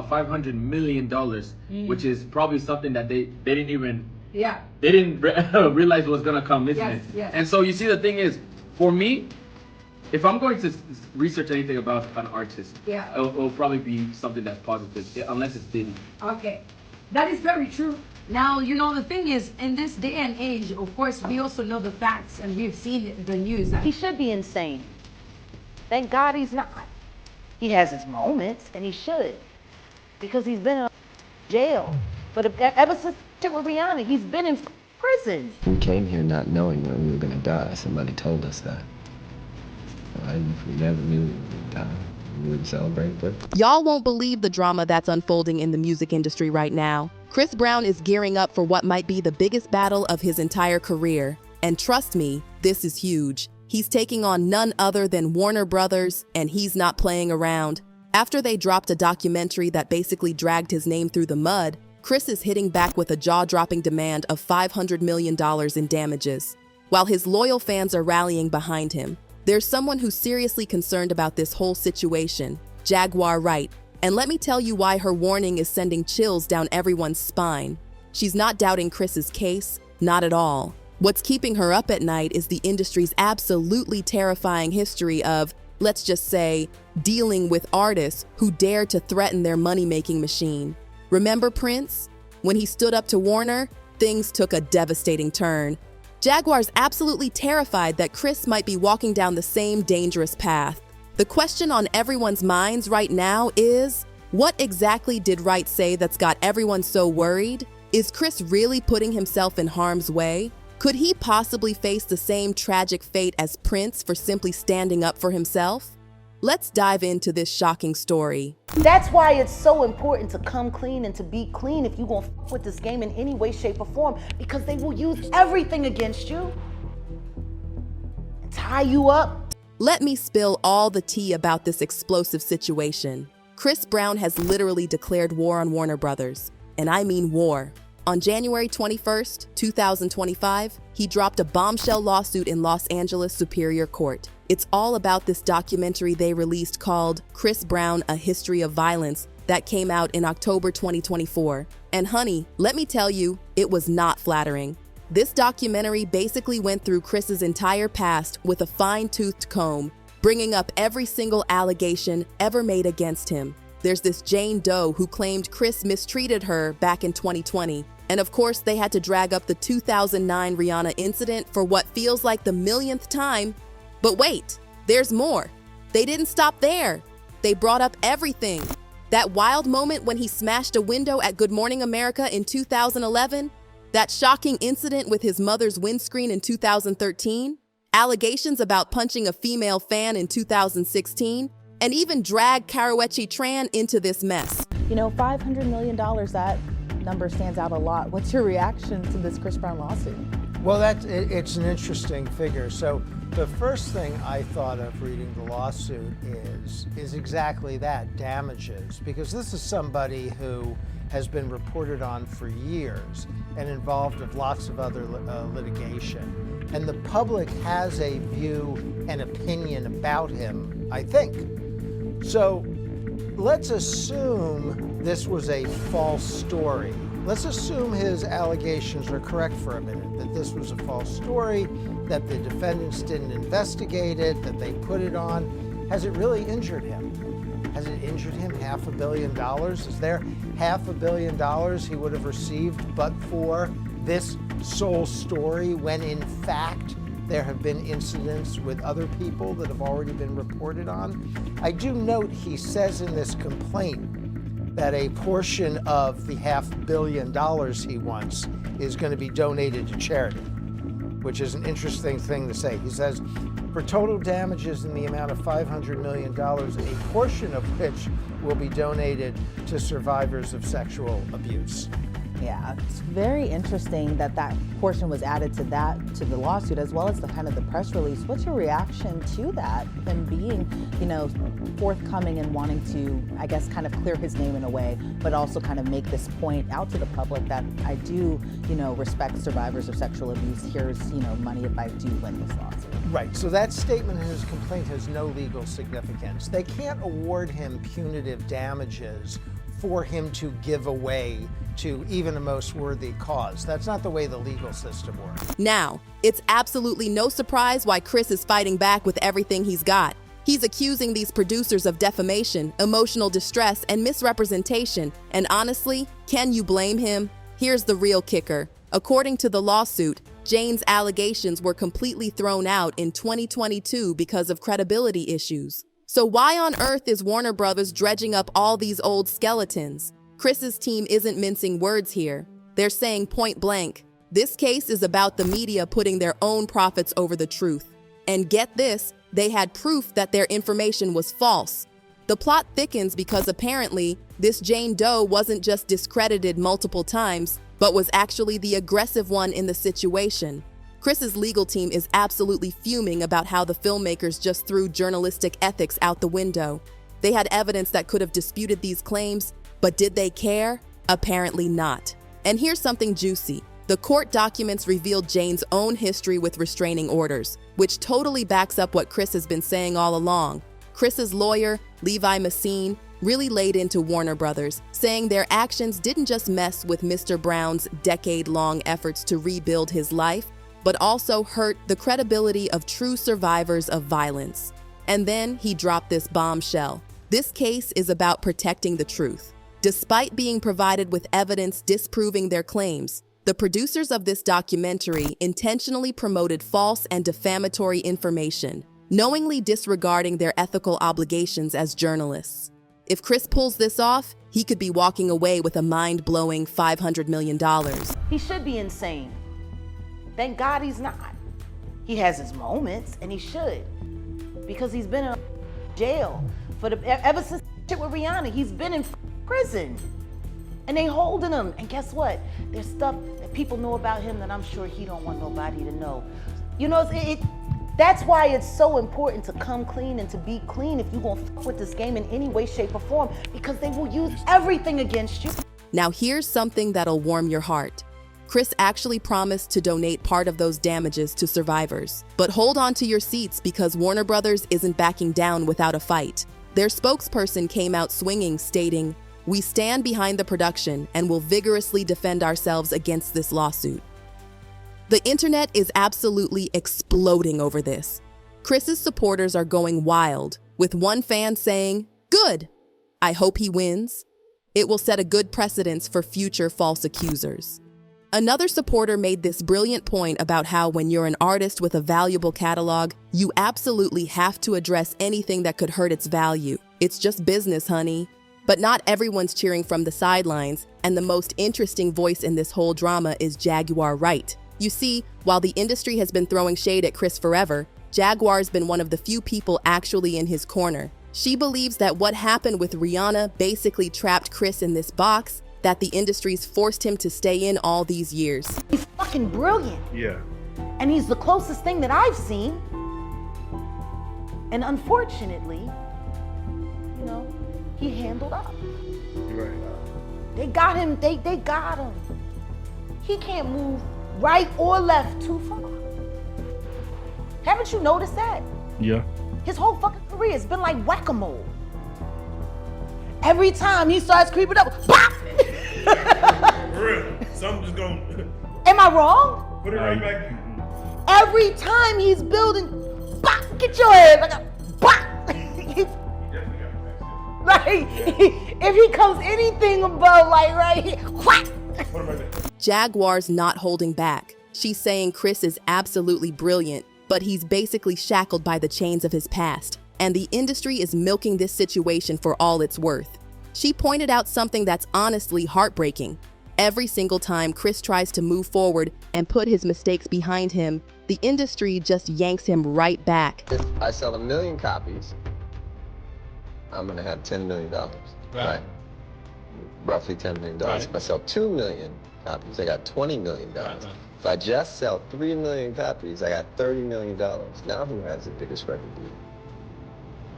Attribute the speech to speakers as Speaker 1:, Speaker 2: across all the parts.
Speaker 1: about $500 million, which is probably something that they didn't even realize was gonna come, isn't it?
Speaker 2: Yes.
Speaker 1: And so you see, the thing is, for me, if I'm going to research anything about an artist, it'll probably be something that's positive, unless it's Diddy.
Speaker 2: Okay, that is very true. Now, you know, the thing is, in this day and age, of course, we also know the facts, and we've seen the news.
Speaker 3: He should be insane. Thank God he's not. He has his moments, and he should, because he's been in jail. But ever since with Rihanna, he's been in prison.
Speaker 4: We came here not knowing when we were gonna die. Somebody told us that. We never knew we were gonna die. We wouldn't celebrate, but...
Speaker 5: Y'all won't believe the drama that's unfolding in the music industry right now. Chris Brown is gearing up for what might be the biggest battle of his entire career. And trust me, this is huge. He's taking on none other than Warner Brothers, and he's not playing around. After they dropped a documentary that basically dragged his name through the mud, Chris is hitting back with a jaw-dropping demand of $500 million in damages. While his loyal fans are rallying behind him, there's someone who's seriously concerned about this whole situation, Jaguar Wright. And let me tell you why her warning is sending chills down everyone's spine. She's not doubting Chris's case, not at all. What's keeping her up at night is the industry's absolutely terrifying history of, let's just say, dealing with artists who dare to threaten their money-making machine. Remember Prince? When he stood up to Warner, things took a devastating turn. Jaguar's absolutely terrified that Chris might be walking down the same dangerous path. The question on everyone's minds right now is, what exactly did Wright say that's got everyone so worried? Is Chris really putting himself in harm's way? Could he possibly face the same tragic fate as Prince for simply standing up for himself? Let's dive into this shocking story.
Speaker 3: That's why it's so important to come clean and to be clean if you're gonna fuck with this game in any way, shape, or form, because they will use everything against you and tie you up.
Speaker 5: Let me spill all the tea about this explosive situation. Chris Brown has literally declared war on Warner Brothers, and I mean war. On January 21st, 2025, he dropped a bombshell lawsuit in Los Angeles Superior Court. It's all about this documentary they released called Chris Brown: A History of Violence that came out in October 2024. And honey, let me tell you, it was not flattering. This documentary basically went through Chris's entire past with a fine-toothed comb, bringing up every single allegation ever made against him. There's this Jane Doe who claimed Chris mistreated her back in 2020. And of course, they had to drag up the 2009 Rihanna incident for what feels like the millionth time. But wait, there's more. They didn't stop there. They brought up everything. That wild moment when he smashed a window at Good Morning America in 2011, that shocking incident with his mother's windscreen in 2013, allegations about punching a female fan in 2016, and even drag Karawechi Tran into this mess.
Speaker 6: You know, $500 million, that number stands out a lot. What's your reaction to this Chris Brown lawsuit?
Speaker 7: Well, it's an interesting figure. So the first thing I thought of reading the lawsuit is exactly that, damages, because this is somebody who has been reported on for years and involved with lots of other litigation. And the public has a view and opinion about him, I think. So let's assume this was a false story. Let's assume his allegations are correct for a minute, that this was a false story, that the defendants didn't investigate it, that they put it on. Has it really injured him? Has it injured him $500 million? Is there $500 million he would have received but for this sole story, when in fact there have been incidents with other people that have already been reported on? I do note he says in this complaint that a portion of the $500 million he wants is going to be donated to charity, which is an interesting thing to say. He says, for total damages in the amount of $500 million, a portion of which will be donated to survivors of sexual abuse.
Speaker 6: Yeah, it's very interesting that that portion was added to the lawsuit, as well as the kind of the press release. What's your reaction to that? Him being, you know, forthcoming and wanting to, I guess, kind of clear his name in a way, but also kind of make this point out to the public that I do, you know, respect survivors of sexual abuse. Here's, you know, money if I do win this lawsuit.
Speaker 7: Right, so that statement in his complaint has no legal significance. They can't award him punitive damages for him to give away to even a most worthy cause. That's not the way the legal system works.
Speaker 5: Now, it's absolutely no surprise why Chris is fighting back with everything he's got. He's accusing these producers of defamation, emotional distress, and misrepresentation. And honestly, can you blame him? Here's the real kicker. According to the lawsuit, Jane's allegations were completely thrown out in 2022 because of credibility issues. So why on earth is Warner Brothers dredging up all these old skeletons? Chris's team isn't mincing words here. They're saying point blank, this case is about the media putting their own profits over the truth. And get this, they had proof that their information was false. The plot thickens because apparently, this Jane Doe wasn't just discredited multiple times, but was actually the aggressive one in the situation. Chris's legal team is absolutely fuming about how the filmmakers just threw journalistic ethics out the window. They had evidence that could have disputed these claims, but did they care? Apparently not. And here's something juicy. The court documents revealed Jane's own history with restraining orders, which totally backs up what Chris has been saying all along. Chris's lawyer, Levi Massine, really laid into Warner Brothers, saying their actions didn't just mess with Mr. Brown's decade-long efforts to rebuild his life, but also hurt the credibility of true survivors of violence. And then he dropped this bombshell. This case is about protecting the truth. Despite being provided with evidence disproving their claims, the producers of this documentary intentionally promoted false and defamatory information, knowingly disregarding their ethical obligations as journalists. If Chris pulls this off, he could be walking away with a mind-blowing $500 million.
Speaker 3: He should be insane. Thank God he's not. He has his moments, and he should, because he's been in jail ever since shit with Rihanna. He's been in prison, and they holding him. And guess what? There's stuff that people know about him that I'm sure he don't want nobody to know. You know, that's why it's so important to come clean and to be clean if you're gonna fuck with this game in any way, shape, or form, because they will use everything against you.
Speaker 5: Now here's something that'll warm your heart. Chris actually promised to donate part of those damages to survivors. But hold on to your seats, because Warner Brothers isn't backing down without a fight. Their spokesperson came out swinging, stating, "We stand behind the production and will vigorously defend ourselves against this lawsuit." The internet is absolutely exploding over this. Chris's supporters are going wild, with one fan saying, "Good! I hope he wins. It will set a good precedence for future false accusers." Another supporter made this brilliant point about how when you're an artist with a valuable catalog, you absolutely have to address anything that could hurt its value. It's just business, honey. But not everyone's cheering from the sidelines, and the most interesting voice in this whole drama is Jaguar Wright. You see, while the industry has been throwing shade at Chris forever, Jaguar's been one of the few people actually in his corner. She believes that what happened with Rihanna basically trapped Chris in this box that the industry's forced him to stay in all these years.
Speaker 3: He's fucking brilliant.
Speaker 8: Yeah.
Speaker 3: And he's the closest thing that I've seen. And unfortunately, you know, he handled up.
Speaker 8: Right.
Speaker 3: They got him, they got him. He can't move right or left too far. Haven't you noticed that?
Speaker 8: Yeah.
Speaker 3: His whole fucking career has been like whack-a-mole. Every time he starts creeping up, pop!
Speaker 8: For real. Something just gonna
Speaker 3: Am I wrong?
Speaker 8: put it right back.
Speaker 3: Every time he's building, pop! Get your head like a pop! Like, if he comes anything above, like right here, whack!
Speaker 8: Put it right back.
Speaker 5: Jaguar's not holding back. She's saying Chris is absolutely brilliant, but he's basically shackled by the chains of his past, and the industry is milking this situation for all it's worth. She pointed out something that's honestly heartbreaking. Every single time Chris tries to move forward and put his mistakes behind him, the industry just yanks him right back.
Speaker 4: If I sell 1 million copies, I'm gonna have $10 million, right? Roughly $10 million.
Speaker 1: Right.
Speaker 4: If I sell 2 million copies, I got $20 million. If I just sell 3 million copies, I got $30 million. Now who has the biggest record deal?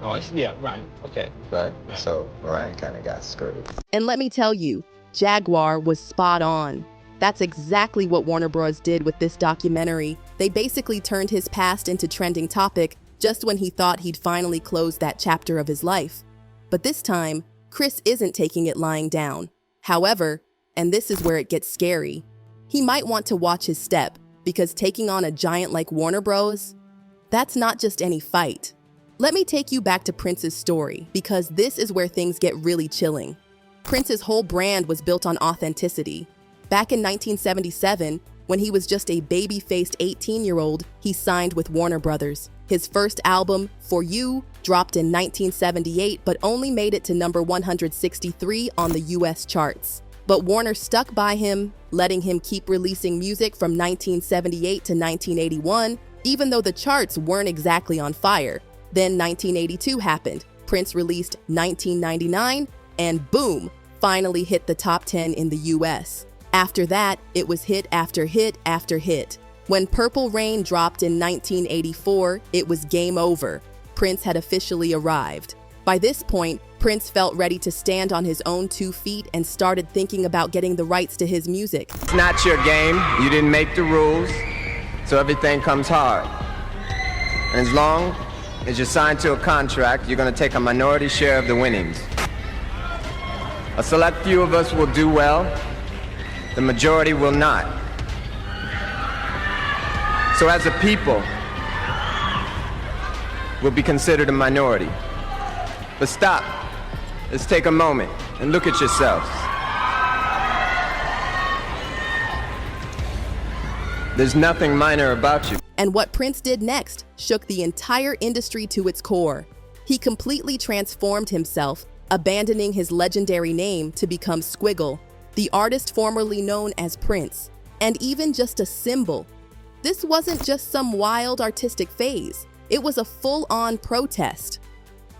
Speaker 1: Oh, yeah, right. Okay.
Speaker 4: Right? So Mariah kind of got skirted.
Speaker 5: And let me tell you, Jaguar was spot on. That's exactly what Warner Bros. Did with this documentary. They basically turned his past into trending topic just when he thought he'd finally closed that chapter of his life. But this time, Chris isn't taking it lying down. However, and this is where it gets scary, he might want to watch his step, because taking on a giant like Warner Bros., that's not just any fight. Let me take you back to Prince's story, because this is where things get really chilling. Prince's whole brand was built on authenticity. Back in 1977, when he was just a baby-faced 18-year-old, he signed with Warner Brothers. His first album, For You, dropped in 1978 but only made it to number 163 on the US charts. But Warner stuck by him, letting him keep releasing music from 1978 to 1981, even though the charts weren't exactly on fire. Then 1982 happened. Prince released 1999, and boom, finally hit the top 10 in the US. After that, it was hit after hit after hit. When Purple Rain dropped in 1984, it was game over. Prince had officially arrived. By this point, Prince felt ready to stand on his own 2 feet and started thinking about getting the rights to his music.
Speaker 4: It's not your game. You didn't make the rules, so everything comes hard. And as long as you're signed to a contract, you're going to take a minority share of the winnings. A select few of us will do well. The majority will not. So as a people, we'll be considered a minority. But stop. Let's take a moment and look at yourselves. There's nothing minor about you.
Speaker 5: And what Prince did next shook the entire industry to its core. He completely transformed himself, abandoning his legendary name to become Squiggle, the artist formerly known as Prince, and even just a symbol. This wasn't just some wild artistic phase. It was a full-on protest.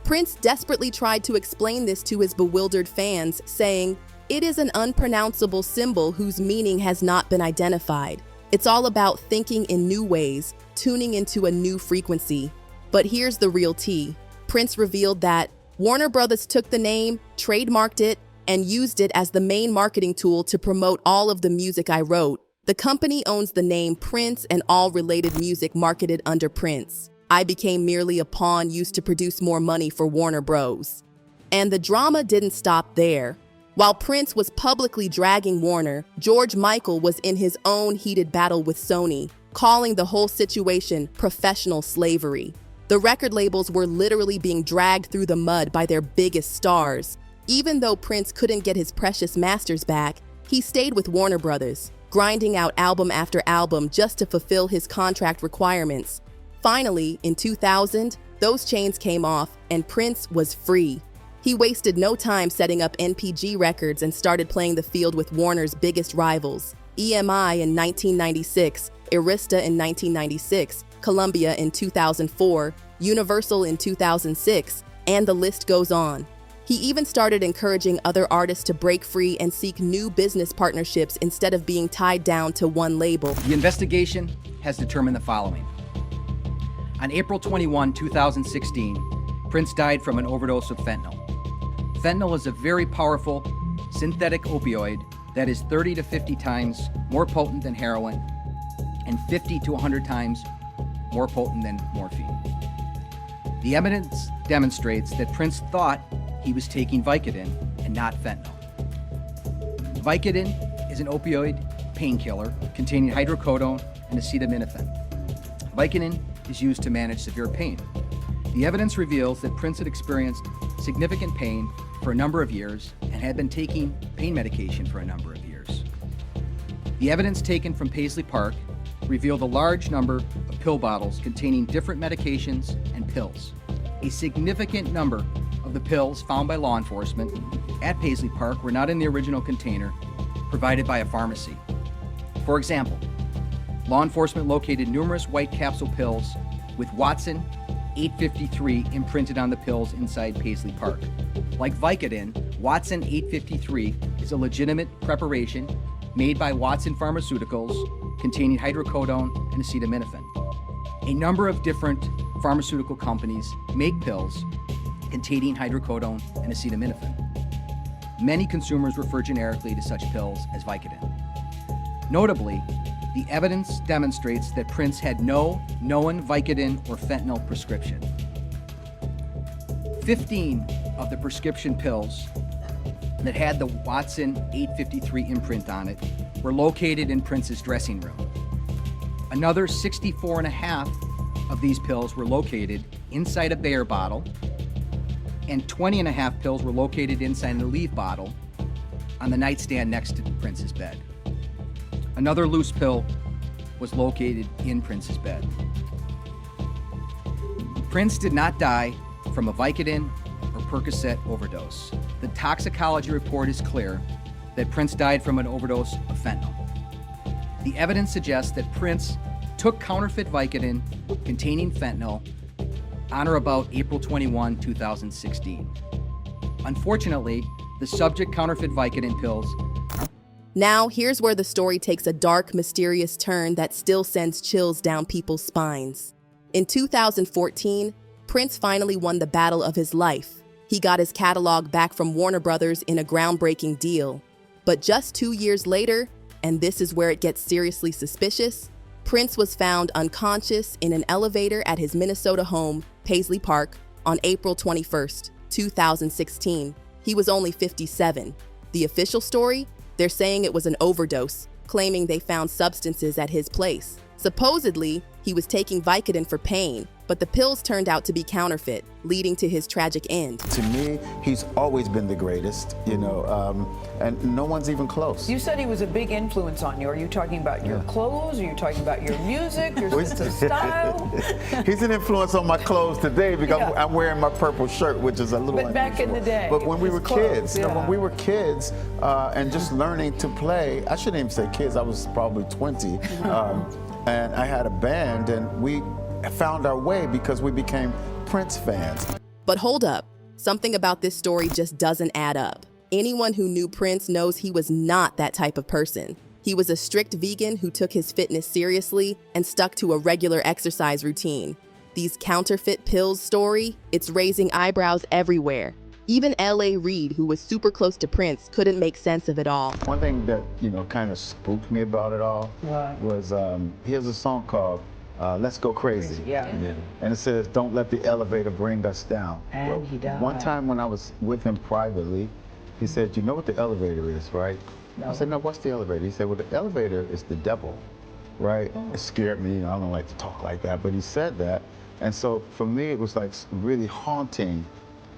Speaker 5: Prince desperately tried to explain this to his bewildered fans, saying, "It is an unpronounceable symbol whose meaning has not been identified. It's all about thinking in new ways, tuning into a new frequency." But here's the real tea. Prince revealed that Warner Brothers took the name, trademarked it, and used it as the main marketing tool to promote all of the music I wrote. The company owns the name Prince and all related music marketed under Prince. I became merely a pawn used to produce more money for Warner Bros. And the drama didn't stop there. While Prince was publicly dragging Warner, George Michael was in his own heated battle with Sony, calling the whole situation professional slavery. The record labels were literally being dragged through the mud by their biggest stars. Even though Prince couldn't get his precious masters back, he stayed with Warner Brothers, grinding out album after album just to fulfill his contract requirements. Finally, in 2000, those chains came off and Prince was free. He wasted no time setting up NPG Records and started playing the field with Warner's biggest rivals: EMI in 1996, Arista in 1996, Columbia in 2004, Universal in 2006, and the list goes on. He even started encouraging other artists to break free and seek new business partnerships instead of being tied down to one label.
Speaker 9: The investigation has determined the following. On April 21, 2016, Prince died from an overdose of fentanyl. Fentanyl is a very powerful synthetic opioid that is 30 to 50 times more potent than heroin and 50 to 100 times more potent than morphine. The evidence demonstrates that Prince thought he was taking Vicodin and not fentanyl. Vicodin is an opioid painkiller containing hydrocodone and acetaminophen. Vicodin is used to manage severe pain. The evidence reveals that Prince had experienced significant pain for a number of years and had been taking pain medication for a number of years. The evidence taken from Paisley Park revealed a large number of pill bottles containing different medications and pills. A significant number of the pills found by law enforcement at Paisley Park were not in the original container provided by a pharmacy. For example, law enforcement located numerous white capsule pills with Watson 853 imprinted on the pills inside Paisley Park. Like Vicodin, Watson 853 is a legitimate preparation made by Watson Pharmaceuticals containing hydrocodone and acetaminophen. A number of different pharmaceutical companies make pills containing hydrocodone and acetaminophen. Many consumers refer generically to such pills as Vicodin. Notably, the evidence demonstrates that Prince had no known Vicodin or fentanyl prescription. 15 of the prescription pills that had the Watson 853 imprint on it were located in Prince's dressing room. Another 64.5 of these pills were located inside a Bayer bottle, and 20.5 pills were located inside a Leaf bottle on the nightstand next to Prince's bed. Another loose pill was located in Prince's bed. Prince did not die from a Vicodin or Percocet overdose. The toxicology report is clear that Prince died from an overdose of fentanyl. The evidence suggests that Prince took counterfeit Vicodin containing fentanyl on or about April 21, 2016. Unfortunately, the subject counterfeit Vicodin pills.
Speaker 5: Now, here's where the story takes a dark, mysterious turn that still sends chills down people's spines. In 2014, Prince finally won the battle of his life. He got his catalog back from Warner Brothers in a groundbreaking deal. But just 2 years later, and this is where it gets seriously suspicious, Prince was found unconscious in an elevator at his Minnesota home, Paisley Park, on April 21st, 2016. He was only 57. The official story? They're saying it was an overdose, claiming they found substances at his place. Supposedly, he was taking Vicodin for pain, but the pills turned out to be counterfeit, leading to his tragic end.
Speaker 10: To me, he's always been the greatest, you know, and no one's even close.
Speaker 11: You said he was a big influence on you. Are you talking about your clothes? Are you talking about your music, your sense of style?
Speaker 10: He's an influence on my clothes today because I'm wearing my purple shirt, which is a little unusual.
Speaker 11: Back in the day.
Speaker 10: But when we were kids, when we were kids and just learning to play, I shouldn't even say kids, I was probably 20, and I had a band, and we found our way because we became Prince fans.
Speaker 5: But hold up, something about this story just doesn't add up. Anyone who knew Prince knows he was not that type of person. He was a strict vegan who took his fitness seriously and stuck to a regular exercise routine. These counterfeit pills story, it's raising eyebrows everywhere. Even L.A. Reid, who was super close to Prince, couldn't make sense of it all.
Speaker 10: One thing that, you know, kind of spooked me about it all was he has a song called Let's Go Crazy. And it says, don't let the elevator bring us down.
Speaker 11: And he died.
Speaker 10: One time when I was with him privately, he said, you know what the elevator is, right? No. I said, no, what's the elevator? He said, well, the elevator is the devil, right? It scared me. I don't like to talk like that, but he said that. And so for me, it was like really haunting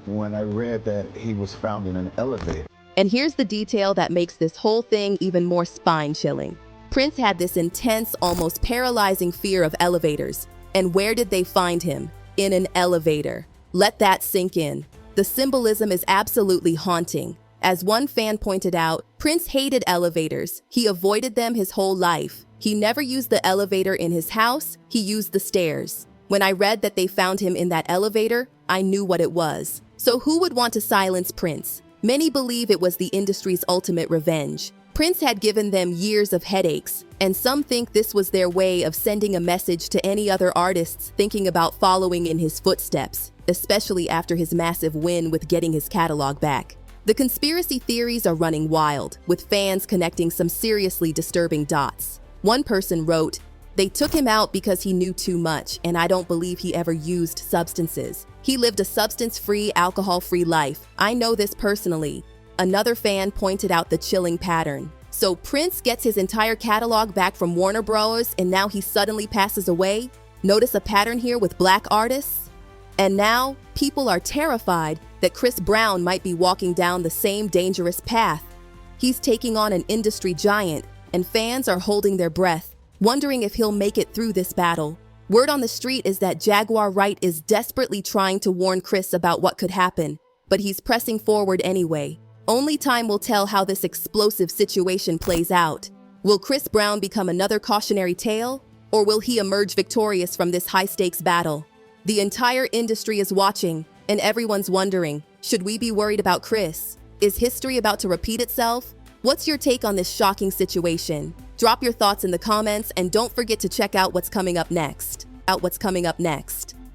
Speaker 10: when I read that he was found in an elevator.
Speaker 5: And here's the detail that makes this whole thing even more spine-chilling. Prince had this intense, almost paralyzing fear of elevators. And where did they find him? In an elevator. Let that sink in. The symbolism is absolutely haunting. As one fan pointed out, Prince hated elevators. He avoided them his whole life. He never used the elevator in his house, he used the stairs. When I read that they found him in that elevator, I knew what it was. So who would want to silence Prince? Many believe it was the industry's ultimate revenge. Prince had given them years of headaches, and some think this was their way of sending a message to any other artists thinking about following in his footsteps, especially after his massive win with getting his catalog back. The conspiracy theories are running wild, with fans connecting some seriously disturbing dots. One person wrote, "They took him out because he knew too much, and I don't believe he ever used substances. He lived a substance-free, alcohol-free life. I know this personally." Another fan pointed out the chilling pattern. So Prince gets his entire catalog back from Warner Bros. And now he suddenly passes away? Notice a pattern here with Black artists? And now, people are terrified that Chris Brown might be walking down the same dangerous path. He's taking on an industry giant, and fans are holding their breath, wondering if he'll make it through this battle. Word on the street is that Jaguar Wright is desperately trying to warn Chris about what could happen, but he's pressing forward anyway. Only time will tell how this explosive situation plays out. Will Chris Brown become another cautionary tale, or will he emerge victorious from this high-stakes battle? The entire industry is watching, and everyone's wondering, should we be worried about Chris? Is history about to repeat itself? What's your take on this shocking situation? Drop your thoughts in the comments, and don't forget to check out what's coming up next.